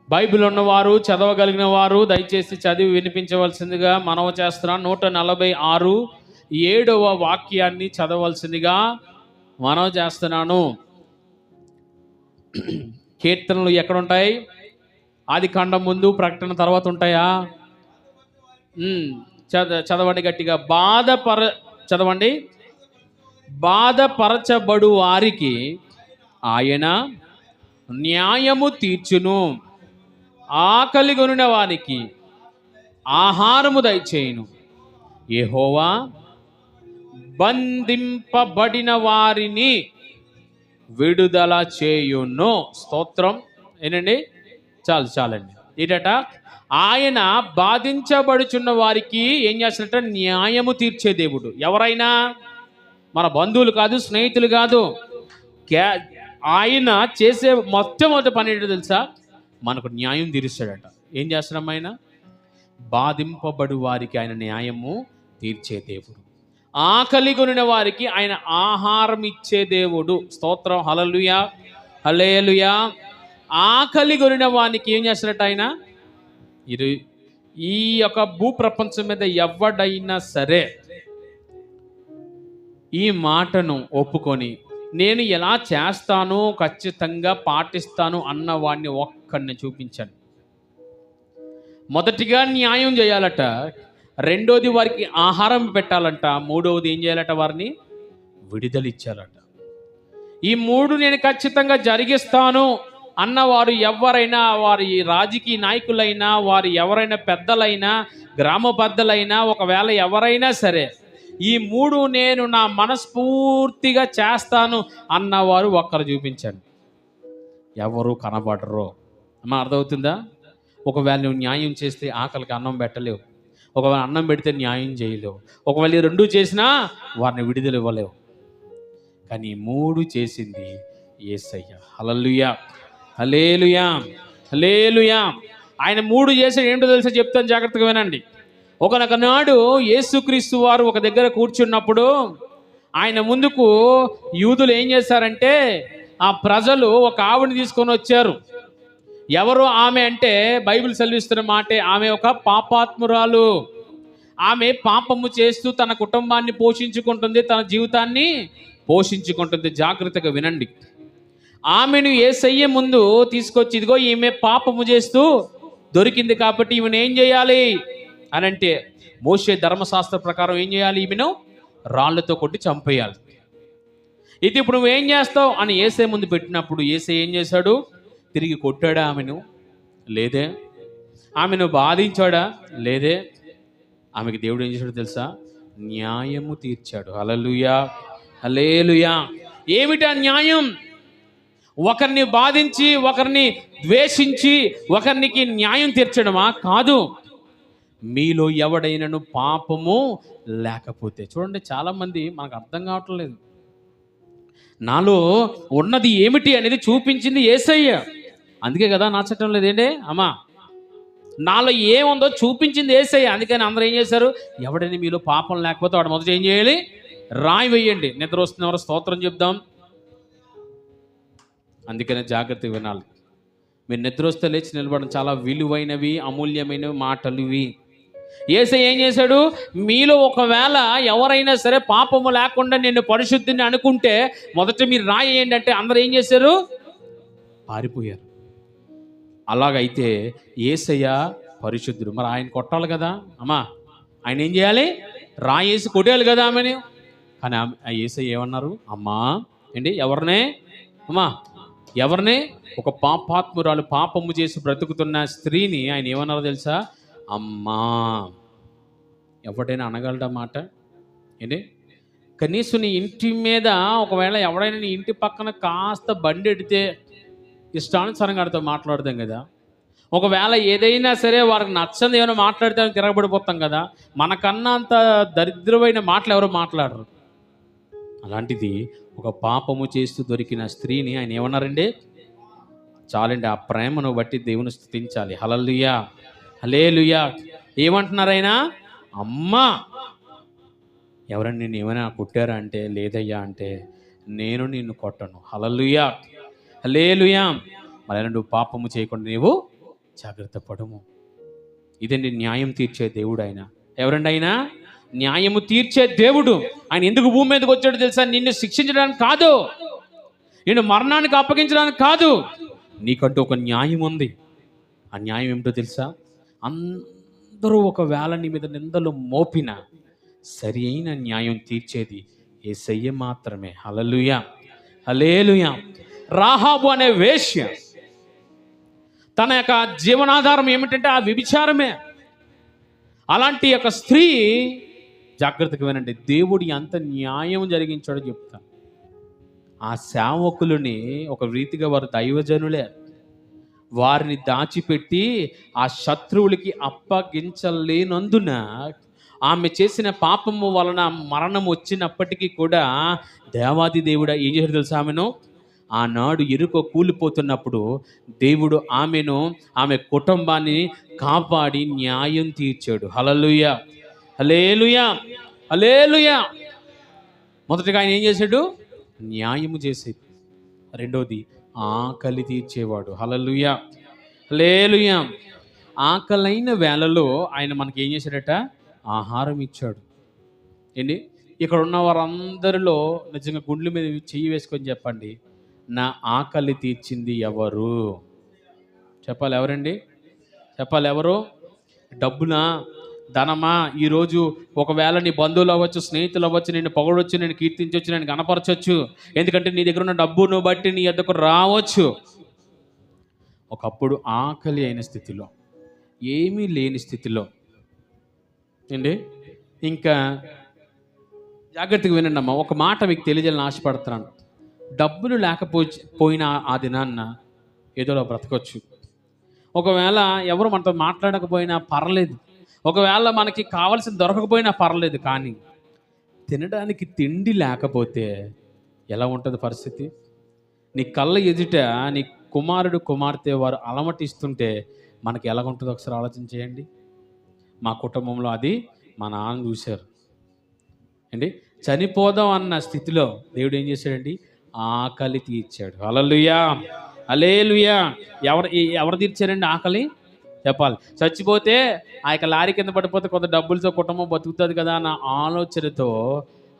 Bible ఉన్నవారు, చదవగలిగిన వారు దయచేసి చదివి వినిపించవలసిందిగా మనవి చేస్తున్నాను. 146:7 వాక్యాన్ని చదవవలసిందిగా మనవి చేస్తున్నాను. కీర్తనలు ఎక్కడుంటాయి? ఆది కాండం ముందు, ప్రకటన తర్వాత ఉంటాయా? చదవండి గట్టిగా. చదవండి. బాధపరచబడు వారికి ఆయన న్యాయము తీర్చును, ఆకలిగొనిన వారికి ఆహారము దయచేయును. యెహోవా బంధింపబడిన వారిని విడుదల చేయును. స్తోత్రం. ఏంటండి? చాలండి. ఏంటట? ఆయన బాధించబడుచున్న వారికి ఏం చేస్తున్నట్ట? న్యాయము తీర్చే దేవుడు. ఎవరైనా మన బంధువులు కాదు, స్నేహితులు కాదు. ఆయన చేసే మొట్టమొదటి పని ఏంటో తెలుసా? మనకు న్యాయం తీరుస్తాడట. ఏం చేస్తున్నాం? ఆయన బాధింపబడు వారికి ఆయన న్యాయము తీర్చే దేవుడు. ఆకలిగొనిన వారికి ఆయన ఆహారం ఇచ్చే దేవుడు. స్తోత్రం. హల్లెలూయా, హల్లెలూయా. ఆకలిగొనిన వానికి ఏం చేస్తున్నట్టు? ఆయన ఈ యొక్క భూప్రపంచం మీద ఎవడైనా సరే ఈ మాటను ఒప్పుకొని నేను ఎలా చేస్తాను, ఖచ్చితంగా పాటిస్తాను అన్న వాడిని ఒక్కడిని చూపించాను. మొదటిగా న్యాయం చేయాలట, రెండోది వారికి ఆహారం పెట్టాలంట, మూడవది ఏం చేయాలట? వారిని విడుదల ఇచ్చాలట. ఈ మూడు నేను ఖచ్చితంగా జరిగిస్తాను అన్నవారు ఎవరైనా, వారి రాజకీయ నాయకులైనా, వారు ఎవరైనా పెద్దలైనా, గ్రామ పెద్దలైనా, ఒకవేళ ఎవరైనా సరే ఈ మూడు నేను నా మనస్ఫూర్తిగా చేస్తాను అన్నవారు ఒక్కరు చూపించండి. ఎవరు కనబడరు. అమ్మ, అర్థమవుతుందా? ఒకవేళ నువ్వు న్యాయం చేస్తే ఆకలికి అన్నం పెట్టలేవు, ఒకవేళ అన్నం పెడితే న్యాయం చేయలేవు, ఒకవేళ ఈ రెండు చేసినా వారిని విడుదల ఇవ్వలేవు. కానీ మూడు చేసింది యేసయ్య. హల్లెలూయా, హల్లెలూయా, హల్లెలూయా. ఆయన మూడు చేసి ఏంటో తెలుసా? చెప్తాను, జాగ్రత్తగా వినండి. ఒకనాడు యేసుక్రీస్తు వారు ఒక దగ్గర కూర్చున్నప్పుడు ఆయన ముందుకు యూదులు ఏం చేశారంటే, ఆ ప్రజలు ఒక ఆవిడని తీసుకొని వచ్చారు. ఎవరు ఆమె అంటే, బైబిల్ సెలవిస్తున్న మాటే, ఆమె ఒక పాపాత్మురాలు. ఆమె పాపము చేస్తూ తన కుటుంబాన్ని పోషించుకుంటుంది, తన జీవితాన్ని పోషించుకుంటుంది. జాగ్రత్తగా వినండి. ఆమెను యేసయ్య ముందు తీసుకొచ్చి, ఇదిగో ఈమె పాపము చేస్తూ దొరికింది కాబట్టి ఈమెను ఏం చేయాలి అని అంటే, మోషే ధర్మశాస్త్ర ప్రకారం ఏం చేయాలి? ఈమెను రాళ్లతో కొట్టి చంపేయాలి. ఇది ఇప్పుడు నువ్వేం చేస్తావు అని యేసే ముందు పెట్టినప్పుడు యేసే ఏం చేశాడు? తిరిగి కొట్టాడా ఆమెను? లేదే. ఆమెను బాధించాడా? లేదే. ఆమెకి దేవుడు ఏం చేశాడు తెలుసా? న్యాయము తీర్చాడు. హల్లెలూయా, హల్లెలూయా. ఏమిటా న్యాయం? ఒకరిని బాధించి, ఒకరిని ద్వేషించి, ఒకరికి న్యాయం తీర్చడమా? కాదు. మీలో ఎవడైనను పాపము లేకపోతే. చూడండి, చాలామంది మనకు అర్థం కావట్లేదు. నాలో ఉన్నది ఏమిటి అనేది చూపించింది యేసయ్య. అందుకే కదా నచ్చటం లేదేంటి అమ్మా? నాలో ఏముందో చూపించింది యేసయ్య. అందుకని అందరూ ఏం చేశారు? ఎవడైనా మీలో పాపం లేకపోతే వాడు మొదట ఏం చేయాలి? రాయి వేయండి. నిద్ర వస్తున్న ఎవరు స్తోత్రం చెప్దాం. అందుకనే జాగ్రత్తగా వినాలి. మీరు నిద్ర వస్తే లేచి నిలబడడం చాలా విలువైనవి, అమూల్యమైనవి మాటలు ఇవి. యేసయ్య ఏం చేశాడు? మీలో ఒకవేళ ఎవరైనా సరే పాపము లేకుండా నేను పరిశుద్ధిని అనుకుంటే మొదట మీరు రాయి ఏంటంటే అందరూ ఏం చేశారు? పారిపోయారు. అలాగైతే యేసయ్య పరిశుద్ధుడు, మరి ఆయన కొట్టాలి కదా అమ్మా. ఆయన ఏం చేయాలి? రాయేసి కొట్టేయాలి కదా ఆమెని. కానీ ఆ యేసయ్య ఏమన్నారు? అమ్మా ఏంటి? ఎవరినే అమ్మా? ఎవరినే? ఒక పాపాత్మురాలు, పాపము చేసి బ్రతుకుతున్న స్త్రీని ఆయన ఏమన్నారో తెలుసా? అమ్మా. ఎవడైనా అనగలడా మాట? ఏంటి? కనీసం నీ ఇంటి మీద ఒకవేళ ఎవడైనా నీ ఇంటి పక్కన కాస్త బండి ఎడితే ఇష్టానుసారంగా ఆడితో మాట్లాడతాం కదా. ఒకవేళ ఏదైనా సరే వారికి నచ్చంది ఏమైనా మాట్లాడితే తిరగబడిపోతాం కదా. మనకన్నా అంత దరిద్రమైన మాటలు ఎవరు మాట్లాడరు. అలాంటిది ఒక పాపము చేస్తూ దొరికిన స్త్రీని ఆయన ఏమన్నారండి? చాలండి, ఆ ప్రేమను బట్టి దేవుని స్తుతించాలి. హల్లెలూయా, హల్లెలూయా. ఏమంటున్నారు ఆయన? అమ్మా. ఎవరన్నా నిన్ను ఏమైనా కొట్టారా అంటే లేదయ్యా అంటే, నేను నిన్ను కొట్టను. హల్లెలూయా, హల్లెలూయా. మరి నువ్వు పాపము చేయకుండా నీవు జాగ్రత్త పడము. ఇదండి న్యాయం తీర్చే దేవుడు ఆయన. ఎవరండి ఆయన? న్యాయము తీర్చే దేవుడు. ఆయన ఎందుకు భూమి మీదకి వచ్చాడో తెలుసా? నిన్ను శిక్షించడానికి కాదు, నిన్ను మరణానికి అప్పగించడానికి కాదు. నీకంటూ ఒక న్యాయం ఉంది. ఆ న్యాయం ఏమిటో తెలుసా? అందరూ ఒకవేళ నీ మీద నిందలు మోపిన సరి అయిన న్యాయం తీర్చేది యేసయ్య మాత్రమే. హల్లెలూయా, హల్లెలూయా. రాహాబు అనే వేశ్య, తన యొక్క జీవనాధారం ఏమిటంటే ఆ వ్యభిచారమే. అలాంటి యొక్క స్త్రీ, జాగ్రత్తగా వినండి, దేవుడు ఎంత న్యాయం జరిగించాడో చెప్తాను. ఆ సేవకులని ఒక రీతిగా వారు దైవజనులే, వారిని దాచిపెట్టి ఆ శత్రువులకి అప్పగించలేనందున ఆమె చేసిన పాపము వలన మరణం వచ్చినప్పటికీ కూడా దేవాది దేవుడు ఏం చేశాడు తెలుసా? ఆమెను ఆనాడు ఎరుకో కూలిపోతున్నప్పుడు దేవుడు ఆమె కుటుంబాన్ని కాపాడి న్యాయం తీర్చాడు. హల్లెలూయా, హల్లెలూయా, హల్లెలూయా. మొదటగా ఆయన ఏం చేశాడు? న్యాయము చేసేది. రెండోది ఆకలి తీర్చేవాడు. హల్లెలూయా, హల్లెలూయా. ఆకలైన వేళలో ఆయన మనకి ఏం చేశాడట? ఆహారం ఇచ్చాడు. ఏంటి? ఇక్కడ ఉన్న వారందరిలో నిజంగా గుండెల మీద చెయ్యి వేసుకొని చెప్పండి, నా ఆకలి తీర్చింది ఎవరు? చెప్పాలి. ఎవరండి? చెప్పాలి. ఎవరు? డబ్బునా, ధనమా? ఈరోజు ఒకవేళ నీ బంధువులు అవ్వచ్చు, స్నేహితులు అవ్వచ్చు, నేను పొగడొచ్చు, నేను కీర్తించవచ్చు, నేను గణపరచవచ్చు. ఎందుకంటే నీ దగ్గర ఉన్న డబ్బును బట్టి నీ యొద్దకు రావచ్చు. ఒకప్పుడు ఆకలి అయిన స్థితిలో, ఏమీ లేని స్థితిలో ఏంటి, ఇంకా జాగ్రత్తగా వినండి అమ్మా, ఒక మాట మీకు తెలియజేయాలని ఆశపడుతున్నాను. డబ్బులు లేకపోయినా ఆ దినాన్న ఏదోలా బ్రతకొచ్చు. ఒకవేళ ఎవరు మనతో మాట్లాడకపోయినా పర్లేదు, ఒకవేళ మనకి కావాల్సిన దొరకకపోయినా పర్లేదు, కానీ తినడానికి తిండి లేకపోతే ఎలా ఉంటుంది పరిస్థితి? నీ కళ్ళ ఎదుట నీ కుమారుడు కుమార్తె వారు అలమటిస్తుంటే మనకి ఎలా ఉంటుందో ఒకసారి ఆలోచన చేయండి. మా కుటుంబంలో అది మా నాన్న చూశారు అండి. చనిపోదాం అన్న స్థితిలో దేవుడు ఏం చేశాడండి? ఆకలి తీర్చాడు. హల్లెలూయా, హల్లెలూయా. ఎవరు తీర్చారండి ఆకలి? చెప్పాలి. చచ్చిపోతే ఆ యొక్క లారీ కింద పడిపోతే కొంత డబ్బులతో కుటుంబం బతుకుతుంది కదా అన్న ఆలోచనతో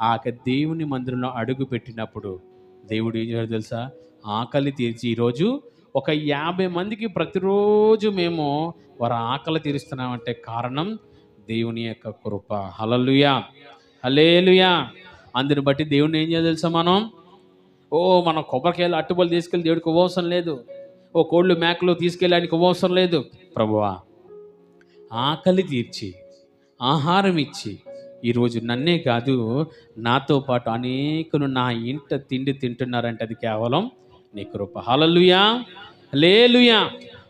ఆ యొక్క దేవుని మందిరంలో అడుగు పెట్టినప్పుడు దేవుడు ఏం చేశాడు తెలుసా? ఆకలి తీర్చి ఈరోజు ఒక 50 మందికి ప్రతిరోజు మేము వారి ఆకలి తీరుస్తున్నామంటే కారణం దేవుని యొక్క కృప. హల్లెలూయా, హల్లెలూయా. అందుని బట్టి దేవుడిని ఏం చేయాలి తెలుసా? మనం కొబ్బరికాయలు అట్టుబడులు తీసుకెళ్ళి దేవుడికి ఇవ్వవసరం లేదు. కోళ్ళు మేకలు తీసుకెళ్ళడానికి ఇవ్వవసరం లేదు. ప్రభువా, ఆకలి తీర్చి ఆహారం ఇచ్చి ఈరోజు నన్నే కాదు, నాతో పాటు అనేకులు నా ఇంట తిండి తింటున్నారంటే అది కేవలం నీ కృప. హల్లెలూయా, హల్లెలూయా.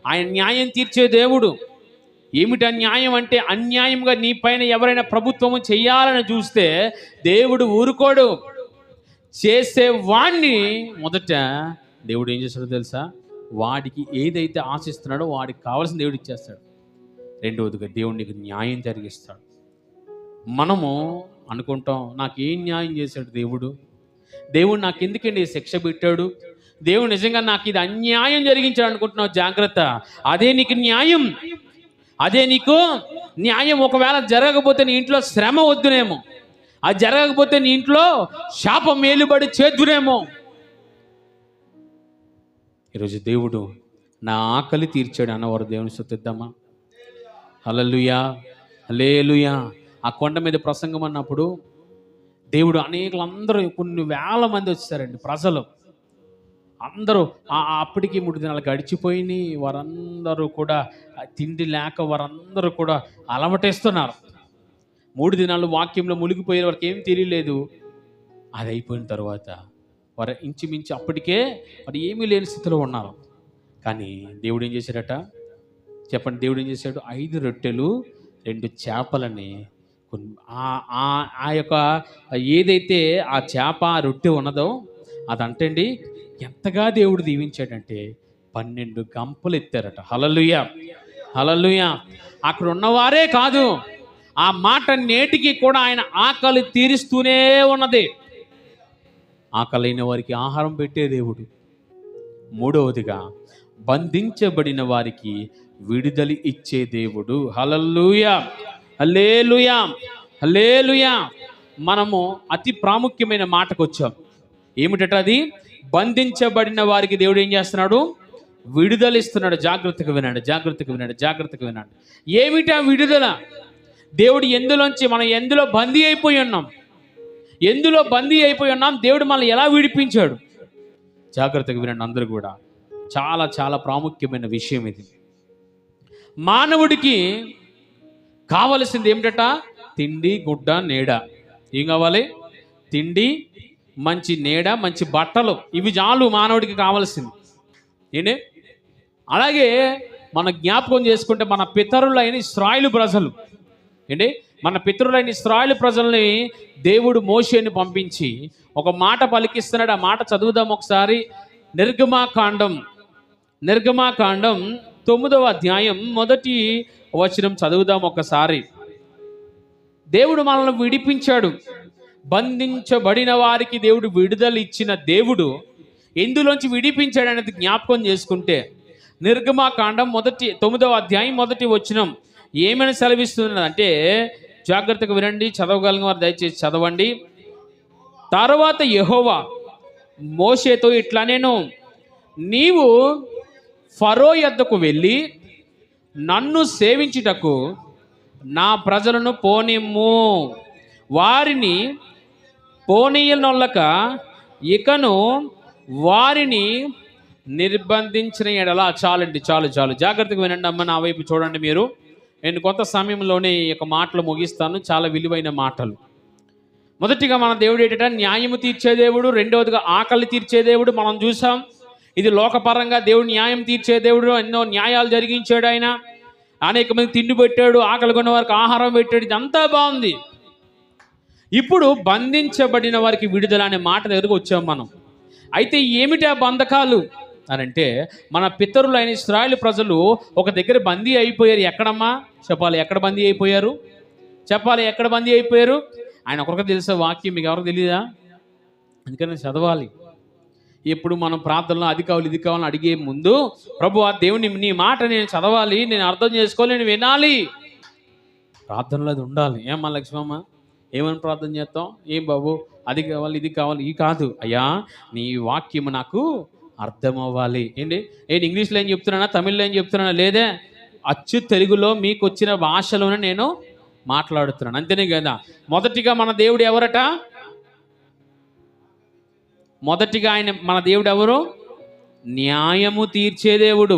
ఆయన న్యాయం తీర్చే దేవుడు. ఏమిటి అన్యాయం అంటే? అన్యాయంగా నీ పైన ఎవరైనా ప్రభుత్వము చెయ్యాలని చూస్తే దేవుడు ఊరుకోడు. చేసేవాడిని మొదట దేవుడు ఏం చేస్తాడో తెలుసా? వాడికి ఏదైతే ఆశిస్తున్నాడో వాడికి కావాల్సిన దేవుడు ఇచ్చేస్తాడు. రెండవదిగా దేవుడు నీకు న్యాయం జరిగిస్తాడు. మనము అనుకుంటాం, నాకేం న్యాయం చేశాడు దేవుడు? దేవుడు నాకు ఎందుకండి శిక్ష పెట్టాడు? దేవుడు నిజంగా నాకు ఇది అన్యాయం జరిగించాడు అనుకుంటున్నావు. జాగ్రత్త, అదే నీకు న్యాయం, అదే నీకు న్యాయం. ఒకవేళ జరగకపోతే నీ ఇంట్లో శ్రమ వద్దునేమో, అది జరగకపోతే నీ ఇంట్లో శాపం మేలుబడి చేద్దునేమో. ఈరోజు దేవుడు నా ఆకలి తీర్చాడు అన్నవారు దేవుని స్తుతిద్దామా? హల్లెలూయా, హల్లెలూయా. ఆ కొండ మీద ప్రసంగం అన్నప్పుడు దేవుడు అందరూ కొన్ని వేల మంది వచ్చారండి. ప్రజలు అందరూ అప్పటికి 3 దినాలు గడిచిపోయినాయి. వారందరూ కూడా తిండి లేక వారందరూ కూడా అలమటేస్తున్నారు. 3 దినాలు వాక్యంలో మునిగిపోయే వారికి ఏం తెలియలేదు. అది అయిపోయిన తర్వాత వారు ఇంచుమించు అప్పటికే వారు ఏమీ లేని స్థితిలో ఉన్నారు. కానీ దేవుడు ఏం చేశాడట? చెప్పండి. దేవుడు ఏం చేశాడు? 5 రొట్టెలు 2 చేపలని ఆ యొక్క ఏదైతే ఆ చేప రొట్టె ఉన్నదో అదంటండి ఎంతగా దేవుడు దీవించాడంటే 12 గంపలు ఎత్తారట. హల్లెలూయా, హల్లెలూయా. అక్కడ ఉన్నవారే కాదు, ఆ మాట నేటికి కూడా ఆయన ఆకలి తీరుస్తూనే ఉన్నది. ఆకలైన వారికి ఆహారం పెట్టే దేవుడు. మూడవదిగా బంధించబడిన వారికి విడుదల ఇచ్చే దేవుడు. హల్లెలూయా, హల్లెలూయా, హల్లెలూయా. మనము అతి ప్రాముఖ్యమైన మాటకు వచ్చాం. ఏమిటట అది? బంధించబడిన వారికి దేవుడు ఏం చేస్తున్నాడు? విడుదల ఇస్తున్నాడు. జాగ్రత్తగా వినండి, జాగ్రత్తగా వినండి, జాగ్రత్తగా వినండి. ఏమిటా విడుదల? దేవుడు ఎందులోంచి, మనం ఎందులో బందీ అయిపోయి ఉన్నాం, ఎందులో బందీ అయిపోయి ఉన్నాం, దేవుడు మనల్ని ఎలా విడిపించాడు? జాగ్రత్తగా వినండి అందరూ కూడా. చాలా చాలా ప్రాముఖ్యమైన విషయం ఇది. మానవుడికి కావలసింది ఏమిటట? తిండి, గుడ్డ, నీడ. ఏం కావాలి? తిండి, మంచి నీడ, మంచి బట్టలు. ఇవి చాలు మానవుడికి కావాల్సింది. ఏంటి? అలాగే మన జ్ఞాపకం చేసుకుంటే మన పితరులైన ఇశ్రాయేలు ప్రజలు, ఏంటి, మన పితరులైన ఇశ్రాయేలు ప్రజల్ని దేవుడు మోషేని పంపించి ఒక మాట పలికిస్తున్నాడు. ఆ మాట చదువుదాం ఒకసారి. నిర్గమాకాండం 9వ అధ్యాయం 1వ వచనం చదువుదాం ఒకసారి. దేవుడు మనల్ని విడిపించాడు. బంధించబడిన వారికి దేవుడు విడుదల ఇచ్చిన దేవుడు ఎందులోంచి విడిపించాడు అనేది జ్ఞాపకం చేసుకుంటే, నిర్గమాకాండం 9వ అధ్యాయం 1వ వచనం ఏమైనా సెలవిస్తున్నది అంటే, జాగ్రత్తగా వినండి, చదవగలిగిన వారు దయచేసి చదవండి. తర్వాత యెహోవా మోషేతో ఇట్లా, నేను నీవు ఫరో యొద్దకు వెళ్ళి నన్ను సేవించుటకు నా ప్రజలను పోనిమ్ము, వారిని పోనీయనొల్లక ఇకను వారిని నిర్బంధించిన ఎడల. చాలండి, చాలు చాలు. జాగ్రత్తగా వినండి అమ్మ, నా వైపు చూడండి మీరు. నేను కొంత సమయంలోనే ఈ యొక్క మాటలు ముగిస్తాను. చాలా విలువైన మాటలు. మొదటిగా మన దేవుడు ఏంటంటే న్యాయము తీర్చే దేవుడు. రెండవదిగా ఆకలి తీర్చే దేవుడు. మనం చూసాం, ఇది లోకపరంగా దేవుడు న్యాయం తీర్చే దేవుడు. ఎన్నో న్యాయాలు జరిగించాడు ఆయన. అనేక మంది తిండి పెట్టాడు, ఆకలి కొన్న వారికి ఆహారం పెట్టాడు. ఇదంతా బాగుంది. ఇప్పుడు బంధించబడిన వారికి విడుదల అనే మాట దగ్గరకు వచ్చాం మనం. అయితే ఏమిటి ఆ బంధకాలు అని అంటే, మన పితరులైన ఇశ్రాయేలు ప్రజలు ఒక దగ్గర బందీ అయిపోయారు. ఎక్కడమ్మా చెప్పాలి? ఎక్కడ బందీ అయిపోయారు? చెప్పాలి, ఎక్కడ బందీ అయిపోయారు? ఆయన ఒకరికి తెలిసే వాక్యం, మీకు ఎవరికి తెలియదా? అందుకని చదవాలి. ఎప్పుడు మనం ప్రార్థనలో అది కావాలి ఇది కావాలని అడిగే ముందు, ప్రభు ఆ దేవుని నీ మాట నేను చదవాలి, నేను అర్థం చేసుకోవాలి, నేను వినాలి. ప్రార్థనలో అది ఉండాలి. ఏమ్మా లక్ష్మమ్మ, ఏమని ప్రార్థన చేస్తాం? ఏం బాబు అది కావాలి ఇది కావాలి, ఈ కాదు అయ్యా, నీ వాక్యం నాకు అర్థం అవ్వాలి. ఏంటి ఇంగ్లీష్లో ఏం చెప్తున్నానా, తమిళ్లో ఏం చెప్తున్నానా? లేదే, అచ్చు తెలుగులో మీకు వచ్చిన భాషలోనే నేను మాట్లాడుతున్నాను, అంతేనే కదా. మొదటిగా మన దేవుడు ఎవరట? మొదటిగా మన దేవుడు ఎవరు? న్యాయము తీర్చే దేవుడు.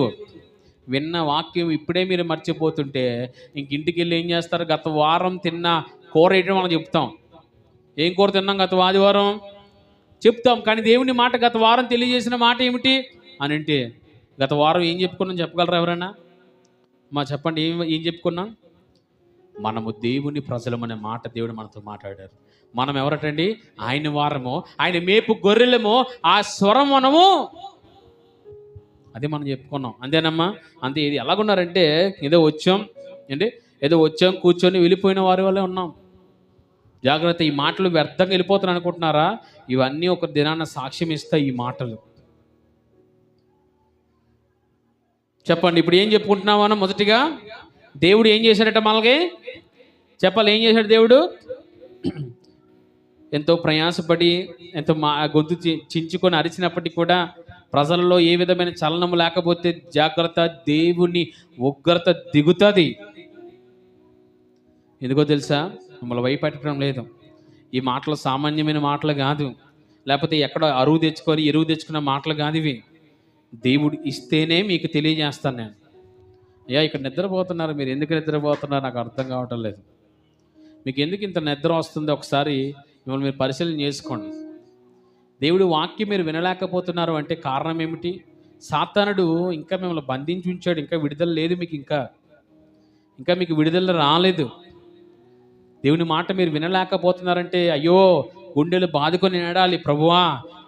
విన్న వాక్యం ఇప్పుడే మీరు మర్చిపోతుంటే ఇంటికి వెళ్ళి ఏం చేస్తారు? గత వారం తిన్న కూర ఏంటో మనం చెప్తాం. ఏం కూర తిన్నాం గత ఆదివారం చెప్తాం. కానీ దేవుని మాట గత వారం తెలియజేసిన మాట ఏమిటి అని అంటే, గత వారం ఏం చెప్పుకున్నాం చెప్పగలరా ఎవరైనా? చెప్పండి, ఏం చెప్పుకున్నాం? మనము దేవుని ప్రజలమనే మాట దేవుడు మనతో మాట్లాడారు. మనం ఎవరటండి? ఆయన వారము, ఆయన మేపు గొర్రెలము, ఆ స్వరం మనము, అదే మనం చెప్పుకున్నాం. అంతేనమ్మా? అంతే. ఇది ఎలాగున్నారంటే, ఏదో వచ్చాం కూర్చొని వెళ్ళిపోయిన వారి వల్లే ఉన్నాం. జాగ్రత్త, ఈ మాటలు వ్యర్థంగా వెళ్ళిపోతున్నాను అనుకుంటున్నారా? ఇవన్నీ ఒక దినాన సాక్ష్యం ఇస్తాయి ఈ మాటలు. చెప్పండి, ఇప్పుడు ఏం చెప్పుకుంటున్నాం మనం? మొదటిగా దేవుడు ఏం చేశాడట మనకి? చెప్పాలి, ఏం చేశాడు దేవుడు? ఎంతో ప్రయాసపడి, ఎంతో గొంతు చించుకొని అరిచినప్పటికీ కూడా ప్రజలలో ఏ విధమైన చలనం లేకపోతే జాగ్రత్త, దేవుని ఉగ్రత దిగుతుంది. ఎందుకో తెలుసా? మమ్మల్ని భయపెట్టడం లేదు. ఈ మాటలు సామాన్యమైన మాటలు కాదు, లేకపోతే ఎక్కడ ఎరువు తెచ్చుకున్న మాటలు కాదు ఇవి. దేవుడు ఇస్తేనే మీకు తెలియజేస్తాను నేను. అయ్యా, ఇక్కడ నిద్రపోతున్నారు, మీరు ఎందుకు నిద్రపోతున్నారు నాకు అర్థం కావటం లేదు. మీకు ఎందుకు ఇంత నిద్ర వస్తుందో ఒకసారి మిమ్మల్ని మీరు పరిశీలన చేసుకోండి. దేవుడు వాక్యం మీరు వినలేకపోతున్నారు అంటే కారణం ఏమిటి? సాతానుడు ఇంకా మిమ్మల్ని బంధించి ఉంచాడు. ఇంకా విడుదల లేదు మీకు, ఇంకా మీకు విడుదల రాలేదు. దేవుని మాట మీరు వినలేకపోతున్నారంటే, అయ్యో గుండెలు బాదుకొని ఏడాలి, ప్రభువా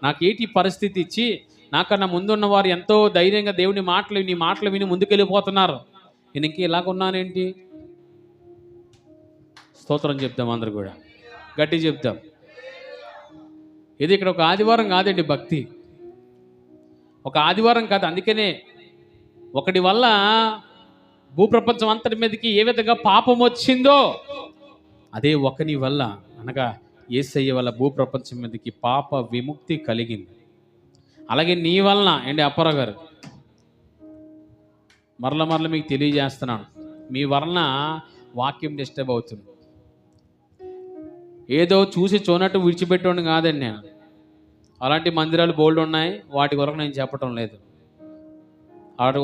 నాకేంటి పరిస్థితి ఇచ్చి, నాకన్నా ముందున్న వారు ఎంతో ధైర్యంగా దేవుని నీ మాటలు విని ముందుకెళ్ళిపోతున్నారు, నేను ఇంక ఇలాగున్నానేంటి? స్తోత్రం చెప్తాం, అందరు కూడా గట్టి చెప్తాం. ఇది ఇక్కడ ఒక ఆదివారం కాదండి భక్తి, ఒక ఆదివారం కాదు. అందుకనే ఒకటి వల్ల భూప్రపంచం అంతటి మీదకి ఏ విధంగా పాపం వచ్చిందో, అదే ఒకని వల్ల అనగా యేసయ్య వల్ల భూప్రపంచం మీదకి పాప విముక్తి కలిగింది. అలాగే నీ వలన ఏంటి అప్పారావు గారు, మరల మీకు తెలియజేస్తున్నాను, మీ వలన వాక్యం డిస్టర్బ్ అవుతుంది. ఏదో చూసి చూనట్టు విడిచిపెట్టండి కాదండి నేను. అలాంటి మందిరాలు బోల్డ్ ఉన్నాయి, వాటి కొరకు నేను చెప్పటం లేదు.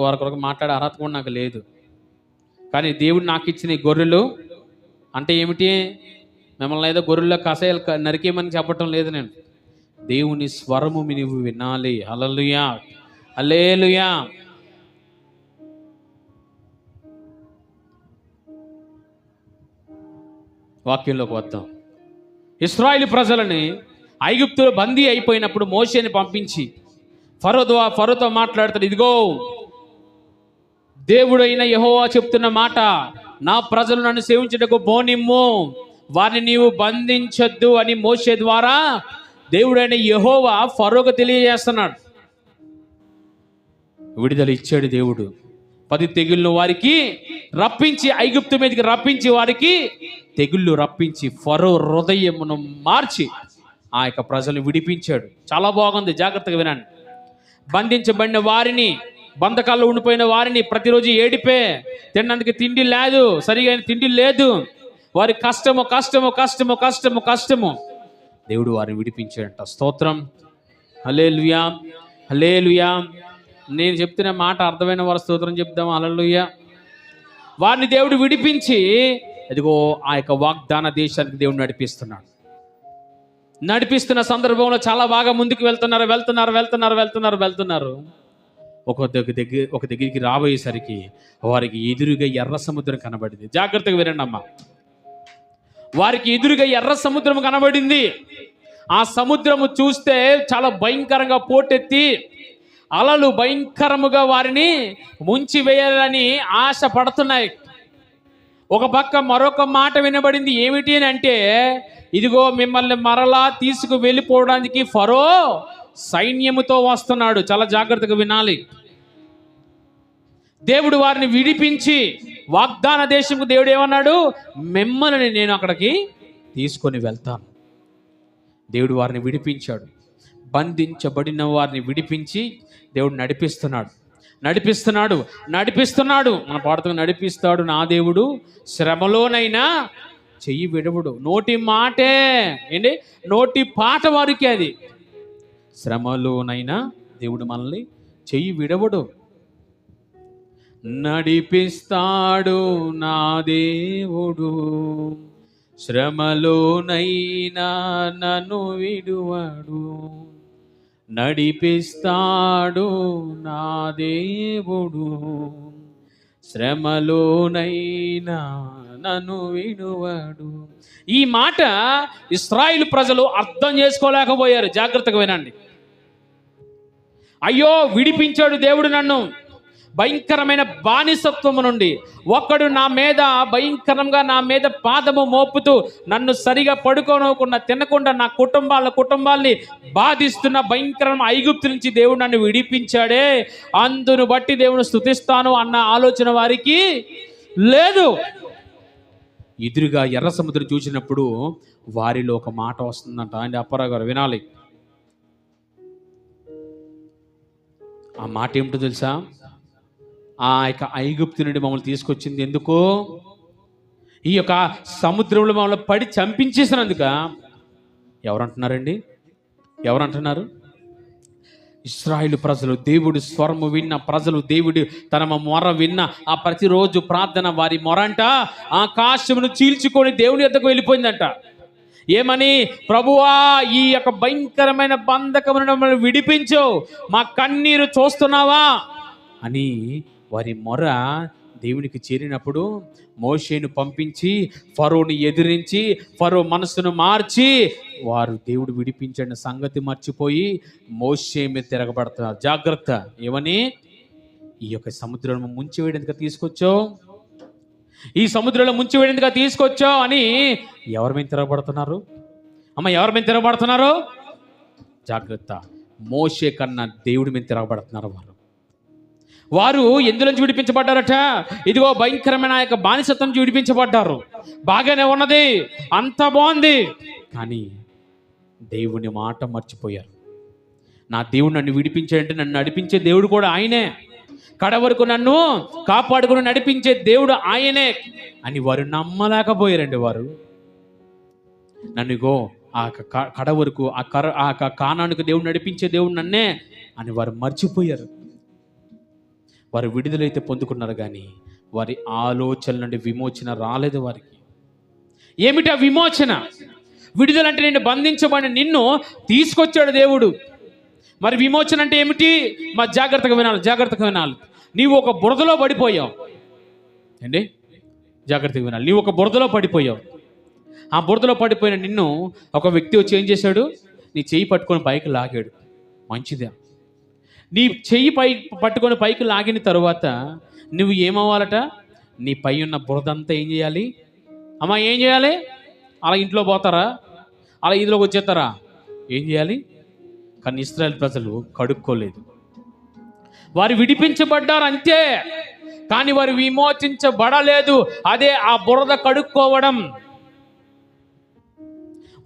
వారి కొరకు మాట్లాడే అర్హత కూడా నాకు లేదు. కానీ దేవుడు నాకు ఇచ్చిన ఈ గొర్రెలు అంటే ఏమిటి, మిమ్మల్ని ఏదో గొర్రెల్లో కషాయాలు నరికేయమని చెప్పటం లేదు నేను. దేవుని స్వరము నీవు వినాలి. హల్లెలూయా, హల్లెలూయా. వాక్యంలోకి వద్దాం. ఇశ్రాయేలు ప్రజలని ఐగుప్తులో బందీ అయిపోయినప్పుడు మోషేని పంపించి ఫరోతో మాట్లాడుతాడు, ఇదిగో దేవుడైన యెహోవా చెప్తున్న మాట, నా ప్రజలు నన్ను సేవించుటకు బోనిమ్ము, వారిని నీవు బంధించొద్దు అని మోషే ద్వారా దేవుడైన యెహోవా ఫరోకు తెలియజేస్తున్నాడు. విడుదల ఇచ్చాడు దేవుడు. 10 తెగుళ్ళు వారికి రప్పించి, ఐగుప్తు మీదకి రప్పించి, వారికి తెగుళ్ళు రప్పించి ఫరో హృదయమును మార్చి ఆ యొక్క ప్రజలను విడిపించాడు. చాలా బాగుంది, జాగ్రత్తగా వినండి. బంధించబడిన వారిని, బంధకాల్లో ఉండిపోయిన వారిని ప్రతిరోజు ఏడిపే, తినడానికి తిండి లేదు, సరిగా తిండి లేదు, వారి కష్టము కష్టము కష్టము కష్టము కష్టము దేవుడు వారిని విడిపించాడంట. స్తోత్రం, హల్లెలూయా, హల్లెలూయా. నేను చెప్తున్న మాట అర్థమైన వారి స్తోత్రం చెప్దాం, హల్లెలూయా. వారిని దేవుడు విడిపించి ఇదిగో ఆ యొక్క వాగ్దాన దేశానికి దేవుడు నడిపిస్తున్నాడు. నడిపిస్తున్న సందర్భంలో చాలా బాగా ముందుకు వెళ్తున్నారు. ఒక దగ్గరికి రాబోయేసరికి వారికి ఎదురుగా ఎర్ర సముద్రం కనబడింది. జాగ్రత్తగా వినండి అమ్మా. వారికి ఎదురుగా ఎర్ర సముద్రం కనబడింది. ఆ సముద్రము చూస్తే చాలా భయంకరంగా పోటెత్తి అలలు భయంకరముగా వారిని ముంచి వేయాలని ఆశ పడుతున్నాయి. ఒక పక్క మరొక మాట వినబడింది. ఏమిటి అని అంటే, ఇదిగో మిమ్మల్ని మరలా తీసుకు వెళ్ళిపోవడానికి ఫరో సైన్యముతో వస్తున్నాడు. చాలా జాగ్రత్తగా వినాలి. దేవుడు వారిని విడిపించి వాగ్దాన దేశంకు దేవుడు ఏమన్నాడు, మిమ్మల్ని నేను అక్కడికి తీసుకొని వెళ్తాను. దేవుడు వారిని విడిపించాడు. బంధించబడిన వారిని విడిపించి దేవుడు నడిపిస్తున్నాడు. మన పాడుతూ నడిపిస్తాడు నా దేవుడు, శ్రమలోనైనా చెయ్యి విడవడు. నోటి మాటే ఏంటి, నోటి పాట వారికి అది. శ్రమలోనైనా దేవుడు మనల్ని చెయ్యి విడవడు. నడిపిస్తాడు నా దేవుడు, శ్రమలోనైనా నన్ను విడువడు. నడిపిస్తాడు నా దేవుడు, శ్రమలోనైనా నన్ను విడువడు. ఈ మాట ఇశ్రాయేలు ప్రజలు అర్థం చేసుకోలేకపోయారు. జాగ్రత్తగా వినండి. అయ్యో, విడిపించాడు దేవుడు నన్ను భయంకరమైన బానిసత్వము నుండి. ఒక్కడు నా మీద భయంకరంగా నా మీద పాదము మోపుతూ నన్ను సరిగా పడుకోనకుండా తినకుండా నా కుటుంబాల్ని బాధిస్తున్న భయంకరమైన ఐగుప్తు నుంచి దేవుడు నన్ను విడిపించాడే, అందును బట్టి దేవుని స్తుతిస్తాను అన్న ఆలోచన వారికి లేదు. ఎదురుగా ఎర్ర సముద్రం చూసినప్పుడు వారిలో ఒక మాట వస్తుందంట. ఆయన అప్పారావు గారు వినాలి. ఆ మాట ఏమిటో తెలుసా? ఆ యొక్క ఐగుప్తు నుండి మమ్మల్ని తీసుకొచ్చింది ఎందుకు? ఈ యొక్క సముద్రంలో మమ్మల్ని పడి చంపించేసినందుక. ఎవరంటున్నారు? ఇశ్రాయేలు ప్రజలు. దేవుడు స్వరము విన్న ప్రజలు, దేవుడు తన మొర విన్న ఆ ప్రతిరోజు ప్రార్థన, వారి మొర అంట ఆకాశమును చీల్చుకొని దేవుని యొద్దకు వెళ్ళిపోయిందంట. ఏమని? ప్రభువా, ఈ యొక్క భయంకరమైన బంధకమును మమ్మల్ని విడిపించు, మా కన్నీరు చూస్తున్నావా అని వారి మొర దేవునికి చేరినప్పుడు మోషేను పంపించి ఫరోని ఎదిరించి ఫరో మనసును మార్చి వారు దేవుడు విడిపించిన సంగతి మర్చిపోయి మోషే మీద తిరగబడుతున్నారు. జాగ్రత్త. ఏమని? ఈ యొక్క సముద్రంలో ముంచివేయడానికి తీసుకొచ్చావు, ఈ సముద్రంలో ముంచివేయడానికి తీసుకొచ్చావు అని ఎవరి మీద తిరగబడుతున్నారు? అమ్మ, ఎవరి మీద తిరగబడుతున్నారు? జాగ్రత్త. మోషే కన్నా దేవుడి మీద తిరగబడుతున్నారు వారు. వారు ఎందులోంచి విడిపించబడ్డారట? ఇదిగో భయంకరమైన ఆ యొక్క బానిసత్వం నుంచి విడిపించబడ్డారు. బాగానే ఉన్నది, అంత బాగుంది. కానీ దేవుని మాట మర్చిపోయారు. నా దేవుడు నన్ను విడిపించాడంటే నన్ను నడిపించే దేవుడు కూడా ఆయనే, కడ వరకు నన్ను కాపాడుకుని నడిపించే దేవుడు ఆయనే అని వారు నమ్మలేకపోయారండి. వారు నన్ను ఇగో ఆ కడ వరకు ఆ కానానికి దేవుడు నడిపించే దేవుడు నన్నే అని వారు మర్చిపోయారు. వారు విడుదలైతే పొందుకున్నారు, కానీ వారి ఆలోచన నుండి విమోచన రాలేదు వారికి. ఏమిటి ఆ విమోచన? విడుదలంటే నేను బంధించబడిన నిన్ను తీసుకొచ్చాడు దేవుడు. మరి విమోచన అంటే ఏమిటి? మరి జాగ్రత్తగా వినాలి. నీవు ఒక బురదలో పడిపోయావు అండి, జాగ్రత్తగా వినాలి. నీవు ఒక బురదలో పడిపోయావు. ఆ బురదలో పడిపోయిన నిన్ను ఒక వ్యక్తి వచ్చి ఏం చేశాడు? నీ చెయ్యి పట్టుకొని పైకి లాగాడు. మంచిదే. నీ చెయ్యి పట్టుకొని పైకి లాగిన తరువాత నువ్వు ఏమవ్వాలట? నీ పై ఉన్న బురదంతా ఏం చేయాలి? అమ్మా ఏం చేయాలి? అలా ఇంట్లో పోతారా? అలా ఇందులోకి వచ్చేస్తారా? ఏం చేయాలి? కానీ ఇశ్రాయేలు ప్రజలు కడుక్కోలేదు. వారు విడిపించబడ్డారు అంతే, కానీ వారు విమోచించబడలేదు. అదే ఆ బురద కడుక్కోవడం.